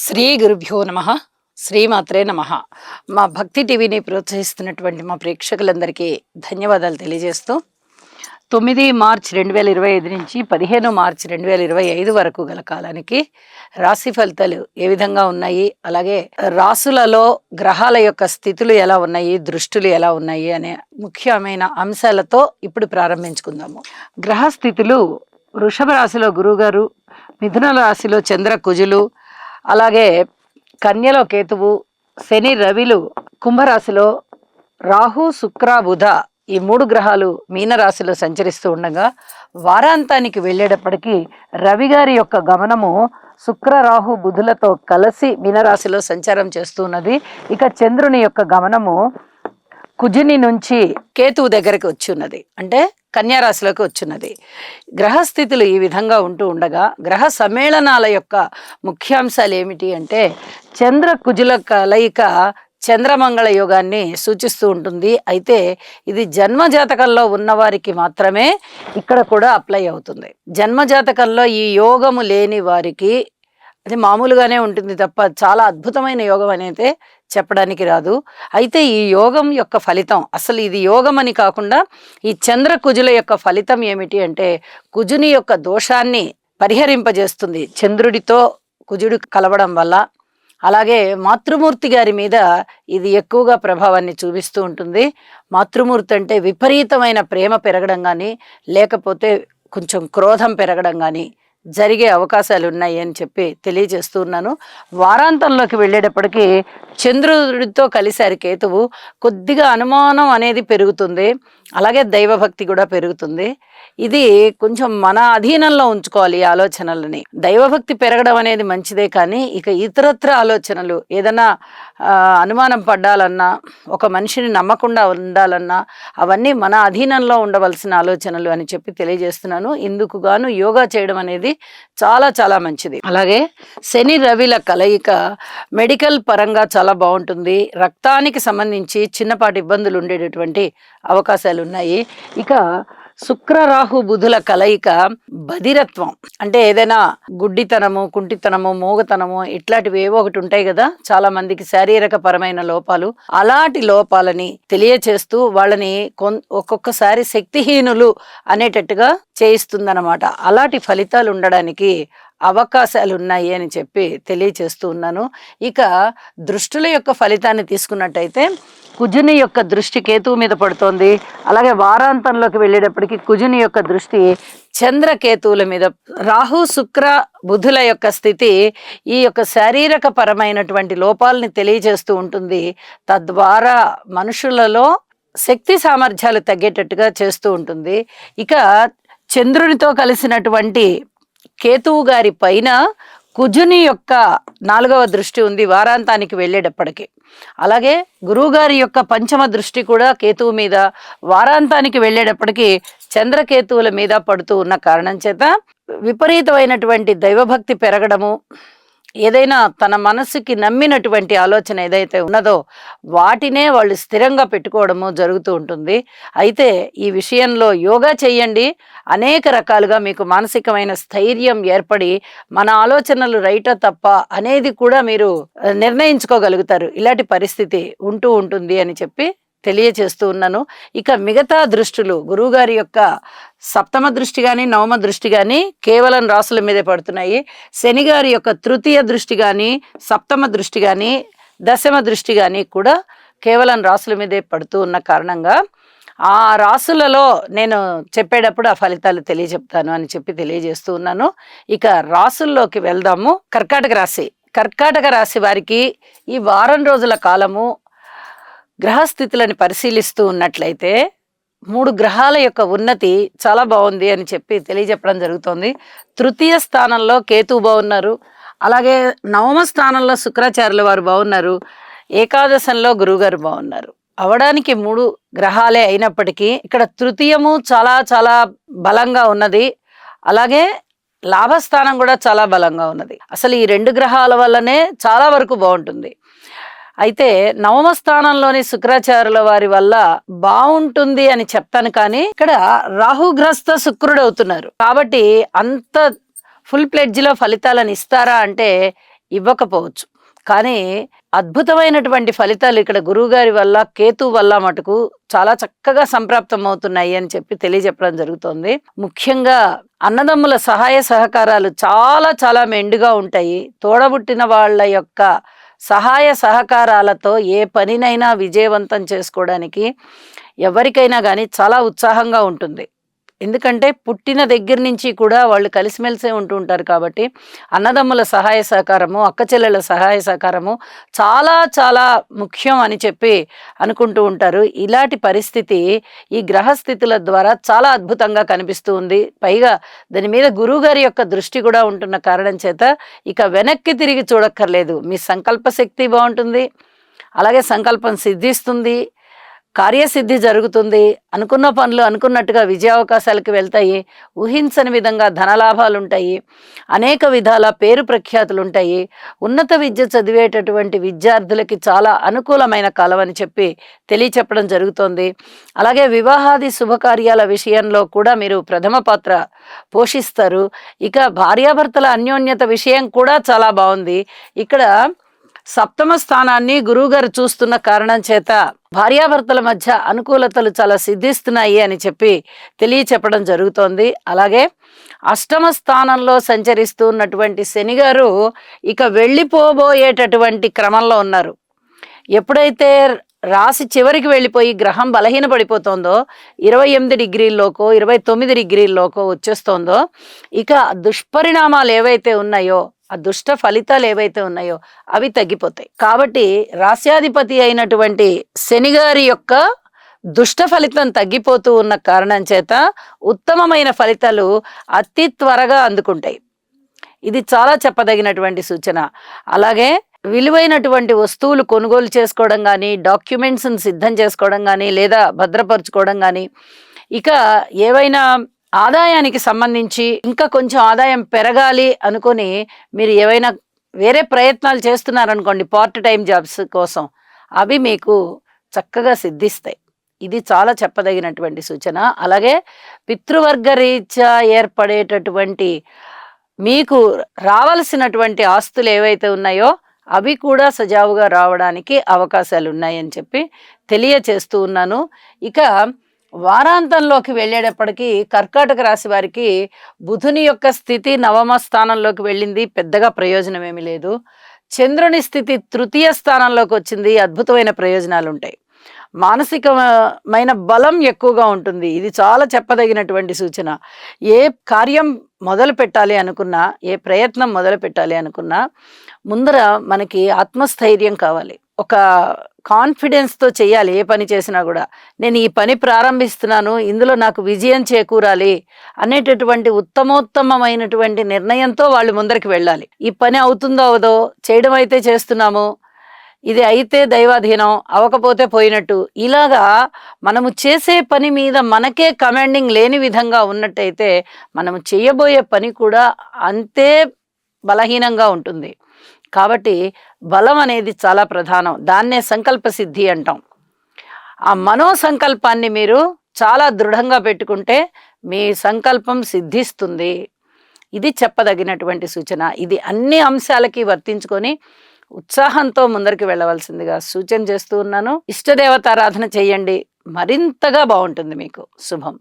శ్రీ గురుభ్యో నమ. శ్రీమాత్రే నమ. మా భక్తి టీవీని ప్రోత్సహిస్తున్నటువంటి మా ప్రేక్షకులందరికీ ధన్యవాదాలు తెలియజేస్తూ 9 మార్చి 2025 నుంచి 15 మార్చి 2025 వరకు గల కాలానికి రాశి ఫలితాలు ఏ విధంగా ఉన్నాయి, అలాగే రాసులలో గ్రహాల యొక్క స్థితులు ఎలా ఉన్నాయి, దృష్టులు ఎలా ఉన్నాయి అనే ముఖ్యమైన అంశాలతో ఇప్పుడు ప్రారంభించుకుందాము. గ్రహ స్థితులు: వృషభ రాశిలో గురువుగారు, మిథున రాశిలో చంద్ర కుజులు, అలాగే కన్యలో కేతువు, శని రవిలు, కుంభరాశిలో రాహు శుక్ర బుధ ఈ 3 గ్రహాలు మీనరాశిలో సంచరిస్తూ ఉండగా వారాంతానికి వెళ్ళేటప్పటికీ రవి గారి యొక్క గమనము శుక్ర రాహు బుధులతో కలిసి మీనరాశిలో సంచారం చేస్తున్నది. ఇక చంద్రుని యొక్క గమనము కుజుని నుంచి కేతువు దగ్గరికి వచ్చున్నది, అంటే కన్యారాశిలోకి వచ్చున్నది. గ్రహస్థితులు ఈ విధంగా ఉంటూ ఉండగా గ్రహ సమ్మేళనాల యొక్క ముఖ్యాంశాలు ఏమిటి అంటే చంద్ర కుజుల కలయిక చంద్రమంగళ యోగాన్ని సూచిస్తూ ఉంటుంది. అయితే ఇది జన్మజాతకంలో ఉన్నవారికి మాత్రమే ఇక్కడ కూడా అప్లై అవుతుంది. జన్మజాతకంలో ఈ యోగము లేని వారికి అది మామూలుగానే ఉంటుంది తప్ప చాలా అద్భుతమైన యోగం అనేది చెప్పడానికి రాదు. అయితే ఈ యోగం యొక్క ఫలితం, అసలు ఇది యోగం అని కాకుండా ఈ చంద్ర కుజుల యొక్క ఫలితం ఏమిటి అంటే కుజుని యొక్క దోషాన్ని పరిహరింపజేస్తుంది చంద్రుడితో కుజుడు కలవడం వల్ల. అలాగే మాతృమూర్తి గారి మీద ఇది ఎక్కువగా ప్రభావాన్ని చూపిస్తూ ఉంటుంది. మాతృమూర్తి అంటే విపరీతమైన ప్రేమ పెరగడం కానీ, లేకపోతే కొంచెం క్రోధం పెరగడం కానీ జరిగే అవకాశాలు ఉన్నాయి అని చెప్పి తెలియజేస్తూ ఉన్నాను. వారాంతంలోకి వెళ్ళేటప్పటికీ చంద్రుడితో కలిసారి కేతువు, కొద్దిగా అనుమానం అనేది పెరుగుతుంది, అలాగే దైవభక్తి కూడా పెరుగుతుంది. ఇది కొంచెం మన అధీనంలో ఉంచుకోవాలి ఈ ఆలోచనలని. దైవభక్తి పెరగడం అనేది మంచిదే, కానీ ఇక ఇతరత్ర ఆలోచనలు ఏదైనా అనుమానం పడ్డాలన్నా, ఒక మనిషిని నమ్మకుండా ఉండాలన్నా అవన్నీ మన అధీనంలో ఉండవలసిన ఆలోచనలు అని చెప్పి తెలియజేస్తున్నాను. ఇందుకు గాను యోగా చేయడం అనేది చాలా చాలా మంచిది. అలాగే శని రవిల కలయిక మెడికల్ పరంగా చాలా బాగుంటుంది. రక్తానికి సంబంధించి చిన్నపాటి ఇబ్బందులు ఉండేటటువంటి అవకాశాలు ఉన్నాయి. ఇక శుక్ర రాహు బుధుల కలయిక బధిరత్వం, అంటే ఏదైనా గుడ్డితనము, కుంటితనము, మూగతనము ఇట్లాంటివి ఏవో ఒకటి ఉంటాయి కదా చాలా మందికి, శారీరక పరమైన లోపాలు, అలాంటి లోపాలని తెలియచేస్తూ వాళ్ళని ఒక్కొక్కసారి శక్తిహీనులు అనేటట్టుగా చేయిస్తుందన్నమాట. అలాంటి ఫలితాలు ఉండడానికి అవకాశాలు ఉన్నాయి అని చెప్పి తెలియచేస్తూ ఉన్నాను. ఇక దృష్టుల యొక్క ఫలితాన్ని తీసుకున్నట్టయితే కుజుని యొక్క దృష్టి కేతువు మీద పడుతోంది. అలాగే వారాంతంలోకి వెళ్ళేటప్పటికి కుజుని యొక్క దృష్టి చంద్రకేతువుల మీద. రాహు శుక్ర బుధుల యొక్క స్థితి ఈ యొక్క శారీరక పరమైనటువంటి లోపాలని తెలియజేస్తూ ఉంటుంది. తద్వారా మనుషులలో శక్తి సామర్థ్యాలు తగ్గేటట్టుగా చేస్తూ ఉంటుంది. ఇక చంద్రునితో కలిసినటువంటి కేతువు గారి పైన కుజుని యొక్క 4వ దృష్టి ఉంది వారాంతానికి వెళ్ళేటప్పటికి. అలాగే గురువుగారి యొక్క 5వ దృష్టి కూడా కేతువు మీద వారాంతానికి వెళ్ళేటప్పటికి చంద్రకేతువుల మీద పడుతూ ఉన్న కారణం చేత విపరీతమైనటువంటి దైవభక్తి పెరగడము, ఏదైనా తన మనసుకి నమ్మినటువంటి ఆలోచన ఏదైతే ఉన్నదో వాటినే వాళ్ళు స్థిరంగా పెట్టుకోవడము జరుగుతూ ఉంటుంది. అయితే ఈ విషయంలో యోగా చేయండి, అనేక రకాలుగా మీకు మానసికమైన స్థైర్యం ఏర్పడి మన ఆలోచనలు రైటా తప్ప అనేది కూడా మీరు నిర్ణయించుకోగలుగుతారు. ఇలాంటి పరిస్థితి ఉంటూ ఉంటుంది అని చెప్పి తెలియచేస్తూ ఉన్నాను. ఇక మిగతా దృష్టులు గురువుగారి యొక్క 7వ దృష్టి కానీ 9వ దృష్టి కానీ కేవలం రాసుల మీదే పడుతున్నాయి. శని గారి యొక్క 3య దృష్టి కానీ 7వ దృష్టి కానీ 10వ దృష్టి కానీ కూడా కేవలం రాసుల మీదే పడుతూ ఉన్న కారణంగా ఆ రాసులలో నేను చెప్పేటప్పుడు ఆ ఫలితాలు తెలియజెప్తాను అని చెప్పి తెలియజేస్తూ ఉన్నాను. ఇక రాసుల్లోకి వెళ్దాము. కర్కాటక రాశి. కర్కాటక రాశి వారికి ఈ వారం రోజుల కాలము గ్రహస్థితులను పరిశీలిస్తూ ఉన్నట్లయితే 3 గ్రహాల యొక్క ఉన్నతి చాలా బాగుంది అని చెప్పి తెలియజెప్పడం జరుగుతోంది. 3య స్థానంలో కేతువు బాగున్నారు, అలాగే 9వ స్థానంలో శుక్రాచార్యుల వారు బాగున్నారు, ఏకాదశంలో గురువుగారు బాగున్నారు. అవడానికి 3 గ్రహాలే అయినప్పటికీ ఇక్కడ 3యము చాలా చాలా బలంగా ఉన్నది. అలాగే లాభస్థానం కూడా చాలా బలంగా ఉన్నది. అసలు ఈ 2 గ్రహాల వల్లనే చాలా వరకు బాగుంటుంది. అయితే 9వ స్థానంలోని శుక్రాచార్యుల వారి వల్ల బాగుంటుంది అని చెప్తాను, కానీ ఇక్కడ రాహుగ్రస్త శుక్రుడు అవుతున్నారు కాబట్టి అంత ఫుల్ ప్లెడ్జ్లో ఫలితాలను ఇస్తారా అంటే ఇవ్వకపోవచ్చు. కానీ అద్భుతమైనటువంటి ఫలితాలు ఇక్కడ గురువుగారి వల్ల, కేతు వల్ల మటుకు చాలా చక్కగా సంప్రాప్తం అవుతున్నాయి అని చెప్పి తెలియజెప్పడం జరుగుతోంది. ముఖ్యంగా అన్నదమ్ముల సహాయ సహకారాలు చాలా చాలా మెండుగా ఉంటాయి. తోడబుట్టిన వాళ్ళ యొక్క సహాయ సహకారాలతో ఏ పనినైనా విజయవంతం చేసుకోవడానికి ఎవరికైనా కానీ చాలా ఉత్సాహంగా ఉంటుంది. ఎందుకంటే పుట్టిన దగ్గర నుంచి కూడా వాళ్ళు కలిసిమెలిసే ఉంటూ ఉంటారు కాబట్టి అన్నదమ్ముల సహాయ సహకారము, అక్క చెల్లెళ్ళ సహాయ సహకారము చాలా చాలా ముఖ్యం అని చెప్పి అనుకుంటూ ఉంటారు. ఇలాంటి పరిస్థితి ఈ గ్రహస్థితుల ద్వారా చాలా అద్భుతంగా కనిపిస్తూ ఉంది. పైగా దాని మీద గురువుగారి యొక్క దృష్టి కూడా ఉంటున్న కారణం చేత ఇక వెనక్కి తిరిగి చూడక్కర్లేదు. మీ సంకల్ప శక్తి బాగుంటుంది, అలాగే సంకల్పం సిద్ధిస్తుంది, కార్యసిద్ధి జరుగుతుంది, అనుకున్న పనులు అనుకున్నట్టుగా విజయావకాశాలకు వెళ్తాయి, ఊహించని విధంగా ధనలాభాలు ఉంటాయి, అనేక విధాల పేరు ప్రఖ్యాతులు ఉంటాయి. ఉన్నత విద్య చదివేటటువంటి విద్యార్థులకి చాలా అనుకూలమైన కాలం అని చెప్పి తెలియచెప్పడం జరుగుతోంది. అలాగే వివాహాది శుభకార్యాల విషయంలో కూడా మీరు ప్రథమ పాత్ర పోషిస్తారు. ఇక భార్యాభర్తల అన్యోన్యత విషయం కూడా చాలా బాగుంది. ఇక్కడ సప్తమ స్థానాన్ని గురువుగారు చూస్తున్న కారణం చేత భార్యాభర్తల మధ్య అనుకూలతలు చాలా సిద్ధిస్తున్నాయి అని చెప్పి తెలియచెప్పడం జరుగుతోంది. అలాగే అష్టమ స్థానంలో సంచరిస్తూ ఉన్నటువంటి శని గారు ఇక వెళ్ళిపోబోయేటటువంటి క్రమంలో ఉన్నారు. ఎప్పుడైతే రాశి చివరికి వెళ్ళిపోయి గ్రహం బలహీన పడిపోతుందో 28 డిగ్రీల్లోకో 29 డిగ్రీల్లోకో వచ్చేస్తోందో ఇక దుష్పరిణామాలు ఏవైతే ఉన్నాయో, ఆ దుష్ట ఫలితాలు ఏవైతే ఉన్నాయో అవి తగ్గిపోతాయి. కాబట్టి రాశ్యాధిపతి అయినటువంటి శని గారి యొక్క దుష్ట ఫలితం తగ్గిపోతూ ఉన్న కారణం చేత ఉత్తమమైన ఫలితాలు అతి త్వరగా అందుకుంటాయి. ఇది చాలా చెప్పదగినటువంటి సూచన. అలాగే విలువైనటువంటి వస్తువులు కొనుగోలు చేసుకోవడం కానీ, డాక్యుమెంట్స్ని సిద్ధం చేసుకోవడం కానీ, లేదా భద్రపరచుకోవడం కానీ, ఇక ఏవైనా ఆదాయానికి సంబంధించి ఇంకా కొంచెం ఆదాయం పెరగాలి అనుకొని మీరు ఏవైనా వేరే ప్రయత్నాలు చేస్తున్నారనుకోండి పార్ట్ టైం జాబ్స్ కోసం, అవి మీకు చక్కగా సిద్ధిస్తాయి. ఇది చాలా చెప్పదగినటువంటి సూచన. అలాగే పితృవర్గ రీత్యా ఏర్పడేటటువంటి మీకు రావాల్సినటువంటి ఆస్తులు ఏవైతే ఉన్నాయో అవి కూడా సజావుగా రావడానికి అవకాశాలు ఉన్నాయని చెప్పి తెలియచేస్తూ ఉన్నాను. ఇక వారాంతంలోకి వెళ్ళేటప్పటికీ కర్కాటక రాశి వారికి బుధుని యొక్క స్థితి నవమ స్థానంలోకి వెళ్ళింది, పెద్దగా ప్రయోజనం ఏమీ లేదు. చంద్రుని స్థితి తృతీయ స్థానంలోకి వచ్చింది, అద్భుతమైన ప్రయోజనాలు ఉంటాయి. మానసికమైన బలం ఎక్కువగా ఉంటుంది. ఇది చాలా చెప్పదగినటువంటి సూచన. ఏ కార్యం మొదలు పెట్టాలి అనుకున్నా, ఏ ప్రయత్నం మొదలు పెట్టాలి అనుకున్నా ముందర మనకి ఆత్మస్థైర్యం కావాలి. ఒక కాన్ఫిడెన్స్తో చేయాలి. ఏ పని చేసినా కూడా నేను ఈ పని ప్రారంభిస్తున్నాను, ఇందులో నాకు విజయం చేకూరాలి అనేటటువంటి ఉత్తమోత్తమైనటువంటి నిర్ణయంతో వాళ్ళు ముందరికి వెళ్ళాలి. ఈ పని అవుతుందో అవదో, చేయడం అయితే చేస్తున్నాము, ఇది అయితే దైవాధీనం, అవ్వకపోతే పోయినట్టు, ఇలాగా మనము చేసే పని మీద మనకే కమాండింగ్ లేని విధంగా ఉన్నట్టయితే మనము చేయబోయే పని కూడా అంతే బలహీనంగా ఉంటుంది. కాబట్టి బలం అనేది చాలా ప్రధానం. దాన్నే సంకల్ప సిద్ధి అంటాం. ఆ మనో సంకల్పాన్ని మీరు చాలా దృఢంగా పెట్టుకుంటే మీ సంకల్పం సిద్ధిస్తుంది. ఇది చెప్పదగినటువంటి సూచన. ఇది అన్ని అంశాలకి వర్తించుకొని ఉత్సాహంతో ముందరికి వెళ్ళవలసిందిగా సూచన చేస్తూ ఉన్నాను. ఇష్టదేవతారాధన చేయండి, మరింతగా బాగుంటుంది మీకు. శుభం.